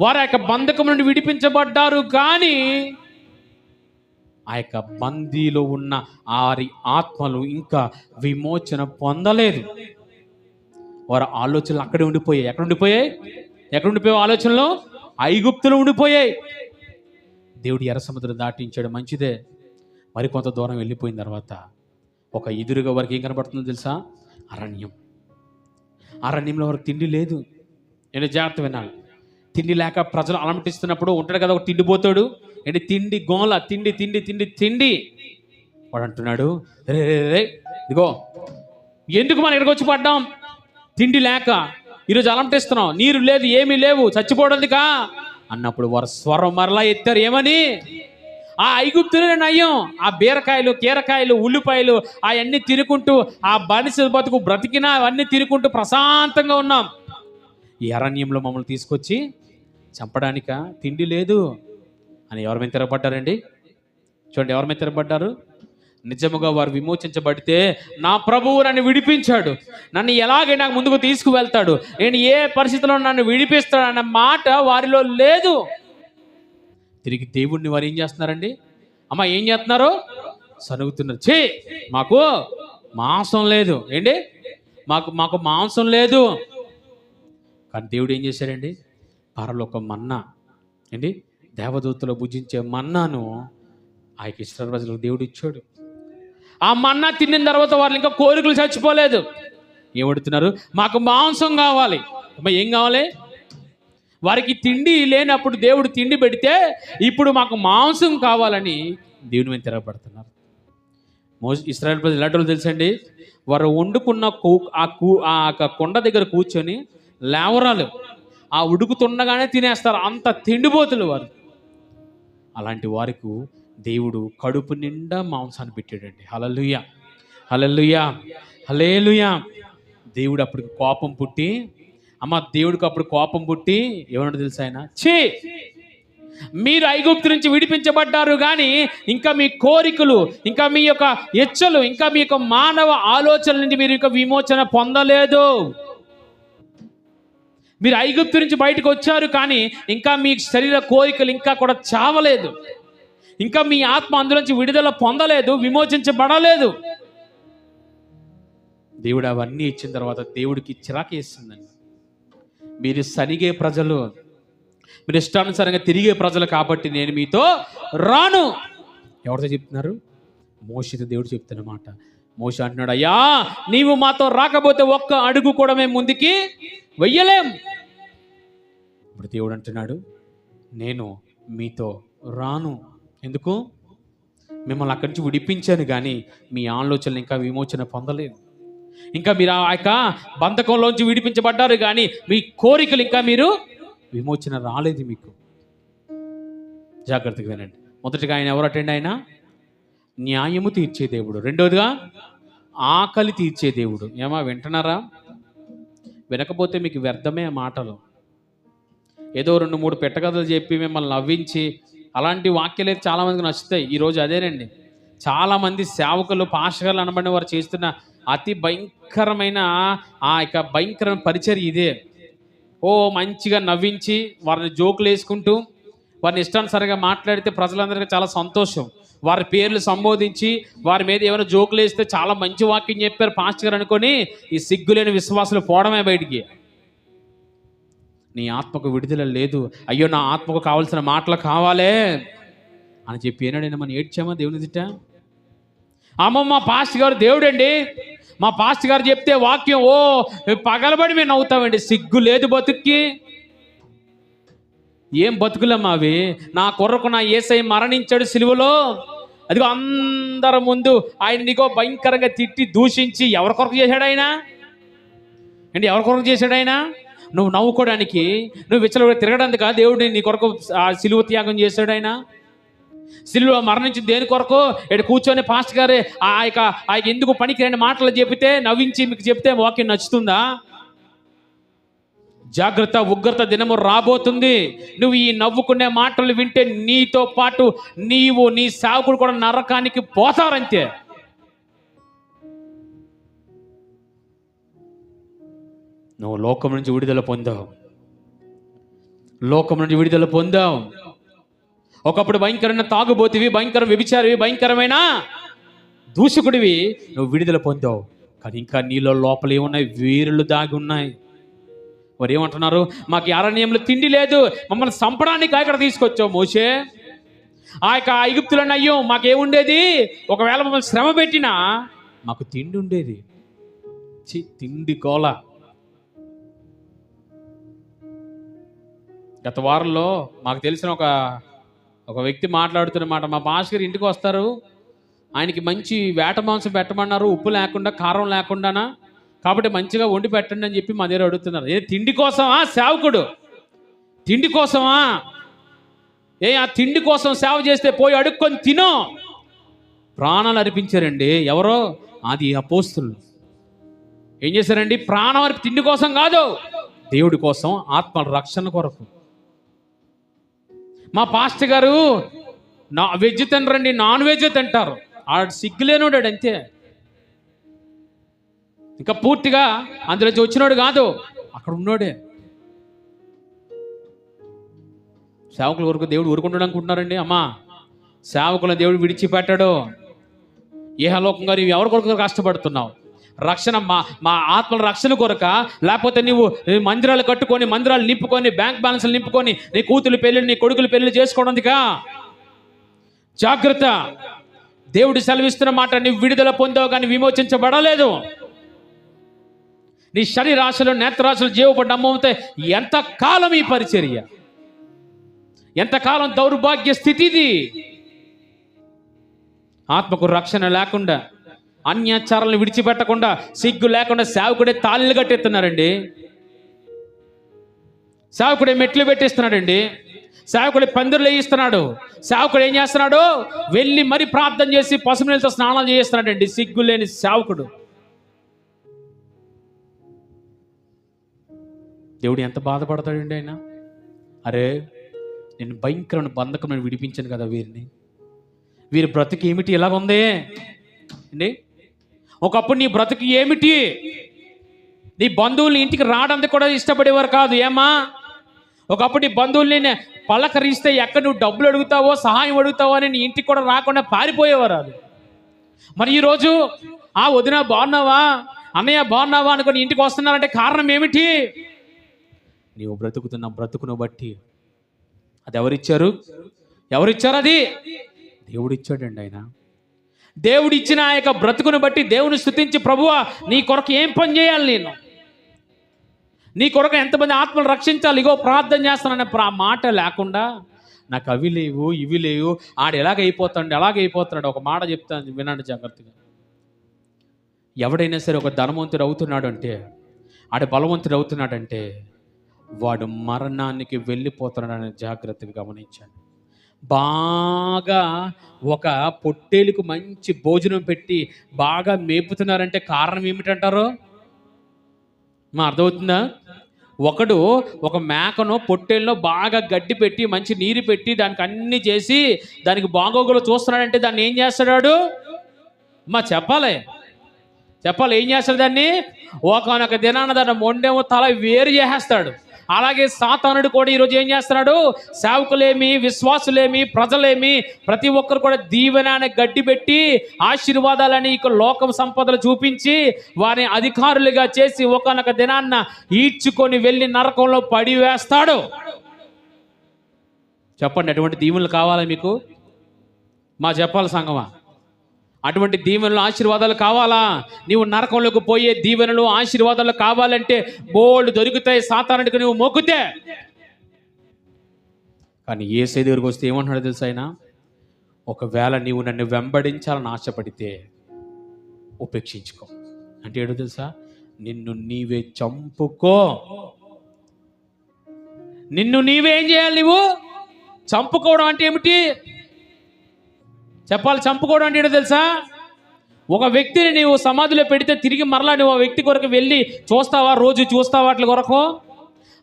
వారు ఆ యొక్క బంధకం నుండి విడిపించబడ్డారు, కానీ ఆ యొక్క బందీలో ఉన్న ఆరి ఆత్మలు ఇంకా విమోచన పొందలేదు. వారి ఆలోచనలు అక్కడే ఉండిపోయాయి. ఎక్కడ ఉండిపోయాయి ఆలోచనలు? ఐగుప్తులు ఉండిపోయాయి. దేవుడు ఎర్ర సముద్రం దాటించాడు, మంచిదే. మరి కొంత దూరం వెళ్ళిపోయిన తర్వాత ఒక ఎదురుగా వారికి ఏం కనబడుతుందో తెలుసా? అరణ్యంలో వారికి తిండి లేదు. నేను జాగ్రత్త వినాలి. తిండి లేక ప్రజలు అలమటిస్తున్నప్పుడు ఉంటాడు కదా ఒక తిండిపోతాడు, ఏంటి తిండి గోల, తిండి. వాడు అంటున్నాడు, రే ఇదిగో ఎందుకు మనం ఇక్కడికి వచ్చి పడ్డాం? తిండి లేక ఈరోజు అలమటిస్తున్నాం, నీరు లేదు, ఏమీ లేవు, చచ్చిపోవడానికా అన్నప్పుడు వారు స్వరం మరలా ఎత్తారు. ఏమని? ఆ ఐగుప్తులే నయ్యం, ఆ బీరకాయలు, కీరకాయలు, ఉల్లిపాయలు అవన్నీ తినుకుంటూ, ఆ బానిస బతుకు బ్రతికినా అవన్నీ తినుకుంటూ ప్రశాంతంగా ఉన్నాం. ఈ అరణ్యంలో మమ్మల్ని తీసుకొచ్చి చంపడానిక? తిండి లేదు అని ఎవరి మీద తిరగబడ్డారండి? చూడండి, ఎవరి మీద తిరగబడ్డారు? నిజముగా వారు విమోచించబడితే నా ప్రభువు నన్ను విడిపించాడు, నన్ను ఎలాగే నాకు ముందుకు తీసుకువెళ్తాడు, నేను ఏ పరిస్థితిలో నన్ను విడిపిస్తాడు అన్న మాట వారిలో లేదు. తిరిగి దేవుణ్ణి వారు ఏం చేస్తున్నారండి? అమ్మ ఏం చేస్తున్నారు? సనుగుతున్నారు. మాకు మాంసం లేదు. ఏంటి? మాకు మాంసం లేదు. కానీ దేవుడు ఏం చేశాడండి? పరలోక మన్నా ఏంటి, దేవదూతలు భుజించే మన్నాను ఆ యొక్క ఇశ్రాయేలు ప్రజలకు దేవుడు ఇచ్చాడు. ఆ మన్నా తిన్న తర్వాత వాళ్ళు ఇంకా కోరికలు చచ్చిపోలేదు. ఏమడుతున్నారు? మాకు మాంసం కావాలి. ఏం కావాలి? వారికి తిండి లేనప్పుడు దేవుడు తిండి పెడితే ఇప్పుడు మాకు మాంసం కావాలని దేవుని మీద తిరగబడుతున్నారు. ఇశ్రాయేలు ప్రజలు ఎలాంటి వాళ్ళు తెలుసండి? వారు వండుకున్న ఆ కొండ దగ్గర కూర్చొని లేవరాలు ఆ ఉడుకుతుండగానే తినేస్తారు, అంత తిండిపోతులు వారు. అలాంటి వారికి దేవుడు కడుపు నిండా మాంసాన్ని పెట్టాడండి. హల్లెలూయా, హల్లెలూయా, హల్లెలూయా. దేవుడు అప్పటికి కోపం పుట్టి, దేవుడికి అప్పుడు కోపం పుట్టి ఏమన్నా తెలుసా? ఆయన మీరు ఐగుప్తు నుంచి విడిపించబడ్డారు, కానీ ఇంకా మీ కోరికలు, ఇంకా మీ యొక్క ఇచ్చలు, ఇంకా మీ యొక్క మానవ ఆలోచనల నుంచి మీరు ఇంకా విమోచన పొందలేదు. మీరు ఐగుప్తు నుంచి బయటకు వచ్చారు, కానీ ఇంకా మీ శరీర కోరికలు ఇంకా కూడా చావలేదు. ఇంకా మీ ఆత్మ అందులోంచి విడుదల పొందలేదు, విమోచించబడలేదు. దేవుడు అవన్నీ ఇచ్చిన తర్వాత దేవుడికి చిరాకేస్తుందండి. మీరు సరిగే ప్రజలు, మీరు ఇష్టానుసారంగా తిరిగే ప్రజలు కాబట్టి నేను మీతో రాను. ఎవరితో చెప్తున్నారు? మోషేతో దేవుడు చెప్తున్నమాట. మోషే అంటున్నాడు, అయ్యా నీవు మాతో రాకపోతే ఒక్క అడుగు కూడా మేము ముందుకి వెయ్యలేం. ఇప్పుడు దేవుడు అంటున్నాడు, నేను మీతో రాను. ఎందుకు? మిమ్మల్ని అక్కడి నుంచి విడిపించాను, కానీ మీ ఆలోచనలు ఇంకా విమోచన పొందలేదు. ఇంకా మీరు ఆ యొక్క బంధకంలోంచి విడిపించబడ్డారు, కానీ మీ కోరికలు ఇంకా మీరు విమోచన రాలేదు మీకు. జాగ్రత్తగా వినండి. మొదటిగా ఆయన ఎవరటండి? ఆయన న్యాయము తీర్చే దేవుడు. రెండోదిగా ఆకలి తీర్చే దేవుడు. ఏమా వింటున్నారా? వినకపోతే మీకు వ్యర్థమే మాటలు. ఏదో 2-3 పెట్టకథలు చెప్పి మిమ్మల్ని నవ్వించి అలాంటి వాక్యాలు చాలామందికి నచ్చుతాయి. ఈరోజు అదేనండి, చాలామంది సేవకులు పాస్టర్లు అనబడిన వారు చేస్తున్న అతి భయంకరమైన ఆ యొక్క భయంకరమైన పరిచర్య ఇదే. మంచిగా నవ్వించి వారిని జోకులు వేసుకుంటూ వారిని ఇష్టానుసారంగా మాట్లాడితే ప్రజలందరికీ చాలా సంతోషం. వారి పేర్లు సంబోధించి వారి మీద ఏమైనా జోకులు వేస్తే చాలా మంచి వాక్యం చెప్పారు పాస్టర్ గారు అనుకొని ఈ సిగ్గులేని విశ్వాసులు పోవడమే బయటికి. నీ ఆత్మకు విడుదల లేదు, అయ్యో నా ఆత్మకు కావాల్సిన మాటలు కావాలే అని చెప్పి ఏనాడైనా మనం ఏడ్చామా దేవుని దిట్ట? మా పాస్టర్ గారు దేవుడండి, మా పాస్టర్ గారు చెప్తే వాక్యం పగలబడి మేము నవ్వుతామండి. సిగ్గు లేదు బతుక్కి. ఏం బతుకులమ్మా అవి? నా కొరకు నా యేసయ్య మరణించాడు సిలువలో, అదిగో అందరి ముందు ఆయన నీకో భయంకరంగా తిట్టి దూషించి ఎవరి కొరకు చేశాడు ఆయన అండి? ఎవరి కొరకు చేశాడు ఆయన? నువ్వు నవ్వుకోవడానికి, నువ్వు విచ్చలవిడిగా తిరగడానికి దేవుడిని నీ కొరకు ఆ సిలువ త్యాగం చేశాడు ఆయన. సిలువ మరణించి దేని కొరకు? ఇక్కడ కూర్చొని పాస్టర్ గారే ఆ ఎందుకు పనికిరాని మాటలు చెబితే నవ్వించి మీకు చెప్తే వాక్యం నచ్చుతుందా? జాగ్రత్త, ఉగ్రత దినము రాబోతుంది. నువ్వు ఈ నవ్వుకునే మాటలు వింటే నీతో పాటు నీవు నీ సేవకుడు కూడా నరకానికి పోతారంతే. నువ్వు లోకం నుంచి విడుదల పొందావు, లోకం నుంచి విడుదల పొందావు. ఒకప్పుడు భయంకరమైన తాగుబోతివి, భయంకర వ్యభిచారివి, భయంకరమైన దూషకుడివి, నువ్వు విడుదల పొందావు. కానీ ఇంకా నీలో లోపల ఏమున్నాయి? వీరులు దాగి ఉన్నాయి. వారు ఏమంటున్నారు? మాకు ఈ అరణ్యంలో తిండి లేదు, మమ్మల్ని చంపడానికి ఇక్కడ తీసుకొచ్చావు మోషే. ఆ యొక్క ఐగుప్తులను అయ్యో మాకేముండేది? ఒకవేళ మమ్మల్ని శ్రమ పెట్టినా మాకు తిండి ఉండేది. తిండి కోల. గత వారంలో మాకు తెలిసిన ఒక వ్యక్తి మాట్లాడుతున్నమాట. మా పాస్టర్ గారు ఇంటికి వస్తారు, ఆయనకి మంచి వేట మాంసం పెట్టమన్నారు, ఉప్పు లేకుండా కారం లేకుండానా, కాబట్టి మంచిగా వండి పెట్టండి అని చెప్పి మా దగ్గర అడుగుతున్నారు. తిండి కోసమా సేవకుడు? తిండి కోసమా? ఆ తిండి కోసం సేవ చేస్తే పోయి అడుక్కొని తినో. ప్రాణాలు అర్పించారండి. ఎవరో? అది అపోస్తులు. ఏం చేశారండి? ప్రాణం అర్పి, తిండి కోసం కాదు, దేవుడి కోసం, ఆత్మల రక్షణ కొరకు. మా పాస్టర్ గారు వెజ్ తినరండి, నాన్ వెజ్ తింటారు. ఆడు సిగ్గులేనోడాడు అంతే. ఇంకా పూర్తిగా అందులోంచి వచ్చినోడు కాదు, అక్కడ ఉన్నోడే. సేవకుల వరకు దేవుడు ఊరుకుంటాడు అనుకుంటున్నారండి? అమ్మా, సేవకులను దేవుడు విడిచిపెట్టాడు. ఏహలోకంగా నీవు ఎవరి కొరకు కష్టపడుతున్నావు? రక్షణ మా ఆత్మల రక్షణ కొరక, లేకపోతే నువ్వు మందిరాలు కట్టుకొని, మందిరాలు నింపుకొని, బ్యాంక్ బ్యాలెన్స్లు నింపుకొని, నీ కూతురు పెళ్ళిళ్ళు, నీ కొడుకులు పెళ్ళిళ్ళు చేసుకోవడానికా? జాగ్రత్త. దేవుడు సెలవిస్తున్న మాట, నువ్వు విడుదల పొందావు కానీ విమోచించబడలేదు. నీ శరీరాశలు, నేత్రాశలు, జీవపు డమ్మవుతే ఎంతకాలం ఈ పరిచర్య? ఎంతకాలం దౌర్భాగ్య స్థితి ఇది? ఆత్మకు రక్షణ లేకుండా, అన్యాచారాలను విడిచిపెట్టకుండా, సిగ్గు లేకుండా సేవకుడే తాళిలు కట్టేస్తున్నారండి. సేవకుడే మెట్లు పెట్టిస్తున్నాడండి. సేవకుడే పందిరులు వేయిస్తున్నాడు. సేవకుడు ఏం చేస్తున్నాడు? వెళ్ళి మరి ప్రార్థన చేసి పసుపు నీళ్ళతో స్నానాలు చేస్తున్నాడండి. సిగ్గు లేని సేవకుడు. దేవుడు ఎంత బాధపడతాడండి ఆయన? అరే, నేను భయంకరమైన బంధకం నేను విడిపించాను కదా వీరి బ్రతుకు ఏమిటి ఇలాగుంది అండి? ఒకప్పుడు నీ బ్రతుకు ఏమిటి? నీ బంధువులు ఇంటికి రావడానికి కూడా ఇష్టపడేవారు కాదు. ఏమా, ఒకప్పుడు నీ బంధువుల్ని పలకరిస్తే ఎక్కడ నువ్వు డబ్బులు అడుగుతావో, సహాయం అడుగుతావో అని నీ ఇంటికి కూడా రాకుండా పారిపోయేవారు. అది మరి ఈరోజు వదిన బాగున్నావా, అన్నయ్య బాగున్నావా అనుకుని ఇంటికి వస్తున్నారంటే కారణం ఏమిటి? నీవు బ్రతుకుతున్న బ్రతుకును బట్టి. అది ఎవరిచ్చారు? అది దేవుడిచ్చాడండి. ఆయన దేవుడిచ్చిన ఆ యొక్క బ్రతుకును బట్టి దేవుని స్తుతించి, ప్రభువా నీ కొరకు ఏం పని చేయాలి, నేను నీ కొరకు ఎంతమంది ఆత్మలు రక్షించాలి, ఇగో ప్రార్థన చేస్తాననే మాట లేకుండా, నాకు అవి లేవు ఇవి లేవు, ఆడు ఎలాగైపోతున్నాడు. ఒక మాట చెప్తాను వినండి జాగ్రత్తగా. ఎవడైనా సరే ఒక ధనవంతుడు అవుతున్నాడు అంటే, ఆడు బలవంతుడు అవుతున్నాడంటే, వాడు మరణానికి వెళ్ళిపోతున్నాడని జాగ్రత్తగా గమనించండి. బాగా ఒక పొట్టేలుకు మంచి భోజనం పెట్టి బాగా మేపుతున్నారంటే కారణం ఏమిటంటారు? అర్థమవుతుందా? ఒకడు ఒక మేకను పొట్టేల్లో బాగా గడ్డి పెట్టి మంచి నీరు పెట్టి దానికి అన్ని చేసి దానికి బాగోగులు చూస్తున్నాడంటే దాన్ని ఏం చేస్తాడు? చెప్పాలి ఏం చేస్తాడు దాన్ని? ఒకనొక దినాన దాన్ని మొండేమో తల వేరు చేసేస్తాడు. అలాగే సాతానుడు కూడా ఈరోజు ఏం చేస్తున్నాడు? సేవకులేమి, విశ్వాసులేమి, ప్రజలేమి ప్రతి ఒక్కరు కూడా దీవెన అనే గడ్డి పెట్టి ఆశీర్వాదాలని ఇక లోకం సంపదలు చూపించి వారిని అధికారులుగా చేసి ఒకనొక దినాన్న ఈడ్చుకొని వెళ్ళి నరకంలో పడివేస్తాడు. చెప్పండి, అటువంటి దీవెనలు కావాలా మీకు? చెప్పాలి సంగమా, అటువంటి దీవెనలు ఆశీర్వాదాలు కావాలా? నీవు నరకంలోకి పోయే దీవెనలు ఆశీర్వాదాలు కావాలంటే బోల్డ్ దొరుకుతాయి సాతానుడికి నువ్వు మొక్కితే. కానీ యేసయ్య దగ్గరికి వస్తే ఏమంటున్నాడు తెలుసా ఆయన? ఒకవేళ నీవు నన్ను వెంబడించాలని ఆశపడితే ఉపేక్షించుకో. అంటే ఏడో తెలుసా? నిన్ను నీవే చంపుకో. నిన్ను నీవేం చేయాలి? నువ్వు చంపుకోవడం అంటే ఏమిటి? చెప్పాలి. చంపుకోవడం అంటే ఏంటో తెలుసా? ఒక వ్యక్తిని నీవు సమాధిలో పెడితే తిరిగి మరలా నువ్వు ఆ వ్యక్తి కొరకు వెళ్ళి చూస్తావా? రోజు చూస్తావా అట్ల కొరకు?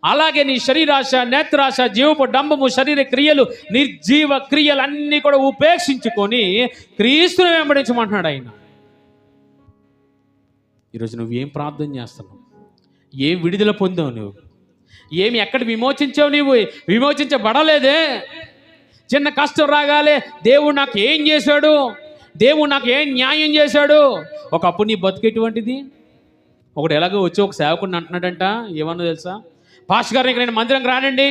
అలాగే నీ శరీరాశ, నేత్రాశ, జీవపు డంబము, శరీర క్రియలు, నిర్జీవ క్రియలు అన్నీ కూడా ఉపేక్షించుకొని క్రీస్తుని వెంబడించమంటున్నాడు ఆయన. ఈరోజు నువ్వు ఏం ప్రార్థన చేస్తున్నావు? ఏం విడుదల పొందావు? నువ్వు ఏమి ఎక్కడ విమోచించావు? నీవు విమోచించబడలేదే. చిన్న కష్టం రాగాలే దేవుడు నాకు ఏం చేశాడు, దేవుడు నాకు ఏం న్యాయం చేశాడు. ఒకప్పుడు నీ బతుకెటువంటిది? ఒకటి ఎలాగో వచ్చి ఒక సేవకుడిని అంటున్నాడంట, ఏమన్నా తెలుసా? పాస్టర్ గారు ఇంక నేను మందిరంకి రానండి,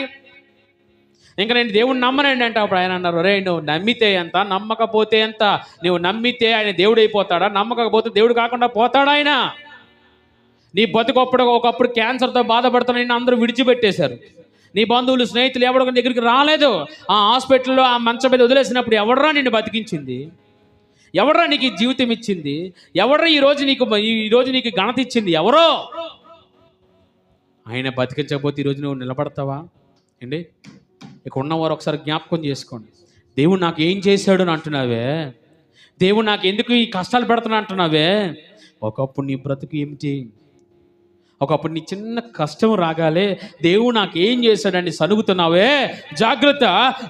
ఇంకా నేను దేవుడిని నమ్మనండి అంటే. అప్పుడు ఆయన అన్నారు, రే నువ్వు నమ్మితే ఎంత, నమ్మకపోతే ఎంత? నువ్వు నమ్మితే ఆయన దేవుడు అయిపోతాడా? నమ్మకపోతే దేవుడు కాకుండా పోతాడా ఆయన? నీ బతుకప్పుడు ఒకప్పుడు క్యాన్సర్తో బాధపడుతున్న నిన్ను అందరూ విడిచిపెట్టేశారు. నీ బంధువులు, స్నేహితులు ఎవడో దగ్గరికి రాలేదు. ఆ హాస్పిటల్లో ఆ మంచం మీద వదిలేసినప్పుడు ఎవడరా నిన్ను బతికించింది? ఎవడరా నీకు ఈ జీవితం ఇచ్చింది? ఎవడరా ఈరోజు నీకు ఘనత ఇచ్చింది? ఎవరో. ఆయన బతికించకపోతే ఈరోజు నువ్వు నిలబడతావా అండి? ఇక ఉన్నవారు ఒకసారి జ్ఞాపకం చేసుకోండి. దేవుడు నాకు ఏం చేశాడు అని అంటున్నావే, దేవుడు నాకు ఎందుకు ఈ కష్టాలు పెడుతున్నా అంటున్నావే. ఒకప్పుడు నీ బ్రతుకు ఏమిటి? ఒకప్పుడు నీ చిన్న కష్టం రాగాలే దేవుడు నాకు ఏం చేశాడని సనుగుతున్నావే. జాగ్రత్త.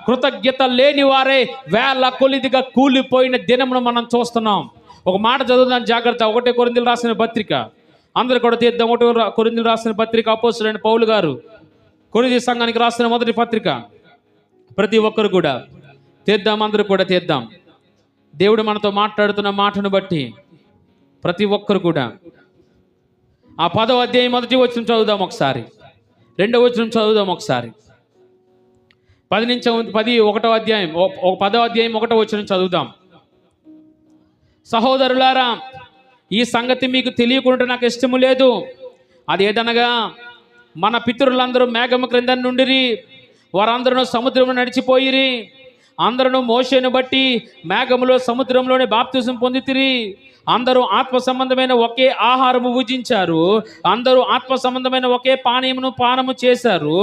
కృతజ్ఞత లేని వారే వేల కొలిదిగా కూలిపోయిన దినమును మనం చూస్తున్నాం. ఒక మాట చదువుదాం జాగ్రత్త. 1 కొరింథీయులు రాసిన పత్రిక, అందరూ కూడా తీద్దాం. 1 కొరింథీయులు రాసిన పత్రిక, అపోస్తలుడైన పౌలు గారు కొరింథీ సంఘానికి రాసిన మొదటి పత్రిక. ప్రతి ఒక్కరు కూడా తీద్దాం, అందరూ కూడా తీద్దాం. దేవుడు మనతో మాట్లాడుతున్న మాటను బట్టి ప్రతి ఒక్కరు కూడా ఆ 10వ అధ్యాయం 1వ వచనం చదువుదాం ఒకసారి, 2వ వచనం చదువుదాం ఒకసారి. 10వ అధ్యాయం 1వ వచనం చదువుదాం. సహోదరులారా, ఈ సంగతి మీకు తెలియకుండా నాకు ఇష్టము లేదు. అదేదనగా మన పితరులందరూ మేఘము క్రింద నుండిరి, వారందరూ సముద్రంలో నడిచిపోయిరి. అందరూ మోషేను బట్టి మేఘములో సముద్రంలోనే బాప్తిసం పొందితిరి. అందరూ ఆత్మ సంబంధమైన ఒకే ఆహారము భుజించారు, అందరూ ఆత్మ సంబంధమైన ఒకే పానీయమును పానము చేశారు.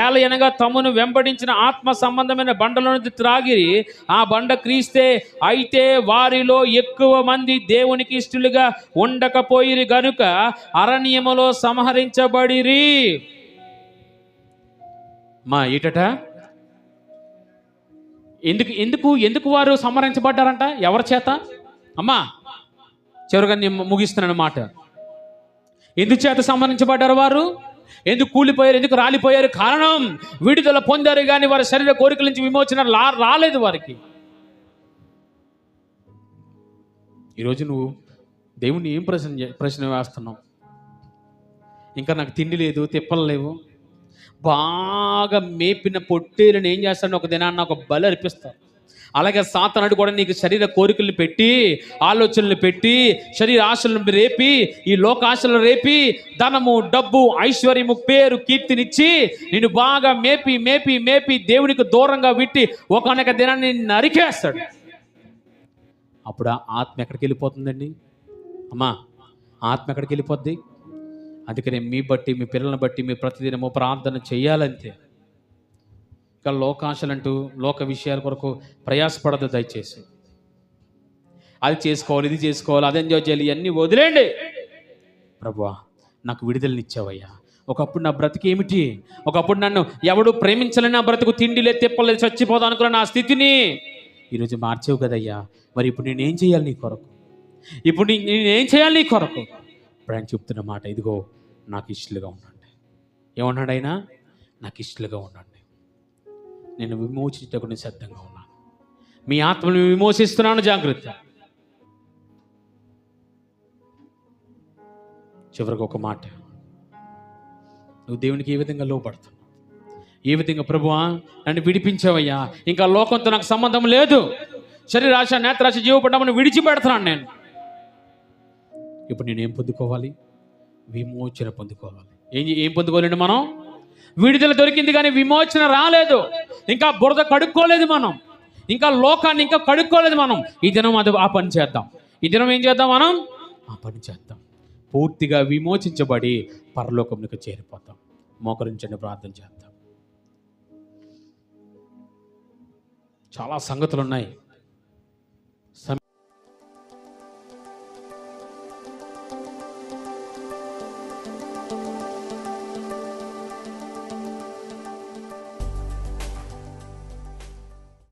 ఏలయనగా తమను వెంబడించిన ఆత్మ సంబంధమైన బండలోని త్రాగిరి, ఆ బండ క్రీస్తే. అయితే వారిలో ఎక్కువ మంది దేవునికి ఇష్టలుగా ఉండకపోయిరి గనుక అరణ్యములో సంహరించబడిరి. ఏటట ఎందుకు వారు సంహరించబడ్డారంట? ఎవరి చేత? అమ్మా చివరిగా నేను ముగిస్తున్నాను మాట. ఎందుచేత సంహరించబడ్డారు వారు? ఎందుకు కూలిపోయారు? ఎందుకు రాలిపోయారు? కారణం విడుదల పొందారు కానీ వారి శరీర కోరికల నుంచి విమోచన రాలేదు వారికి. ఈరోజు నువ్వు దేవుణ్ణి ఏం ప్రశ్న వేస్తున్నావు? ఇంకా నాకు తిండి లేదు, తిప్పలు లేవు. బాగా మేపిన పొట్టేలను ఏం చేస్తాడు? ఒక దినాన్ని ఒక బలి అర్పిస్తాడు. అలాగే సాతానుడు కూడా నీకు శరీర కోరికలను పెట్టి, ఆలోచనలు పెట్టి, శరీర ఆశలను రేపి, ఈ లోక ఆశలను రేపి, ధనము, డబ్బు, ఐశ్వర్యము, పేరు, కీర్తినిచ్చి నిన్ను బాగా మేపి మేపి మేపి దేవునికి దూరంగా విట్టి ఒకనొక దినాన్ని నరికేస్తాడు. అప్పుడు ఆ ఆత్మ ఎక్కడికి వెళ్ళిపోతుందండి? అమ్మా, ఆత్మ ఎక్కడికి వెళ్ళిపోద్ది? అందుకనే మీ బట్టి, మీ పిల్లలను బట్టి మీరు ప్రతిదినము ప్రార్థన చేయాలంతే. ఇంకా లోకాశలంటూ లోక విషయాల కొరకు ప్రయాసపడదు దయచేసి. అది చేసుకోవాలి, ఇది చేసుకోవాలి, అది ఎంజాయ్ చేయాలి, ఇవన్నీ వదిలేండి. ప్రభువా నాకు విడుదలనిచ్చావయ్యా, ఒకప్పుడు నా బ్రతికి ఏమిటి? ఒకప్పుడు నన్ను ఎవడు ప్రేమించలేని నా బ్రతుకు, తిండిలే తిప్పలేదు, చచ్చిపోదాం అనుకున్న నా స్థితిని ఈరోజు మార్చేవు కదయ్యా. మరి ఇప్పుడు నేనేం చేయాలి నీ కొరకు? ఇప్పుడు నేనేం చేయాలి నీ కొరకు? ఇప్పుడు ఆయన చెప్తున్న మాట, ఇదిగో నాకు ఇష్టలుగా ఉండండి. ఏమన్నాడు ఆయన? నాకు ఇష్టలుగా ఉండండి, నేను విమోచించటకు నేను సిద్ధంగా ఉన్నాను. మీ ఆత్మను విమోచిస్తున్నాను, జాగ్రత్త. చివరికి ఒక మాట, నువ్వు దేవునికి ఏ విధంగా లోపడుతున్నావు? ఏ విధంగా ప్రభువా నన్ను విడిపించావయ్యా, ఇంకా లోకంతో నాకు సంబంధం లేదు, శరీరాశ నేత్రాశ జీవపడ్డామని విడిచిపెడుతున్నాను నేను. ఇప్పుడు నేను ఏం పొందుకోవాలి? విమోచన పొందుకోవాలి. ఏం పొందుకోవాలండి మనం? విడుదల దొరికింది కానీ విమోచన రాలేదు. ఇంకా బురద కడుక్కోలేదు మనం, ఇంకా లోకాన్ని ఇంకా కడుక్కోలేదు మనం. ఈ దినం అది ఆ పని చేద్దాం. ఈ దినం ఏం చేద్దాం? మనం ఆ పని చేద్దాం. పూర్తిగా విమోచించబడి పరలోకంలోకి చేరిపోతాం. మోకరించండి, ప్రార్థన చేద్దాం. చాలా సంగతులు ఉన్నాయి.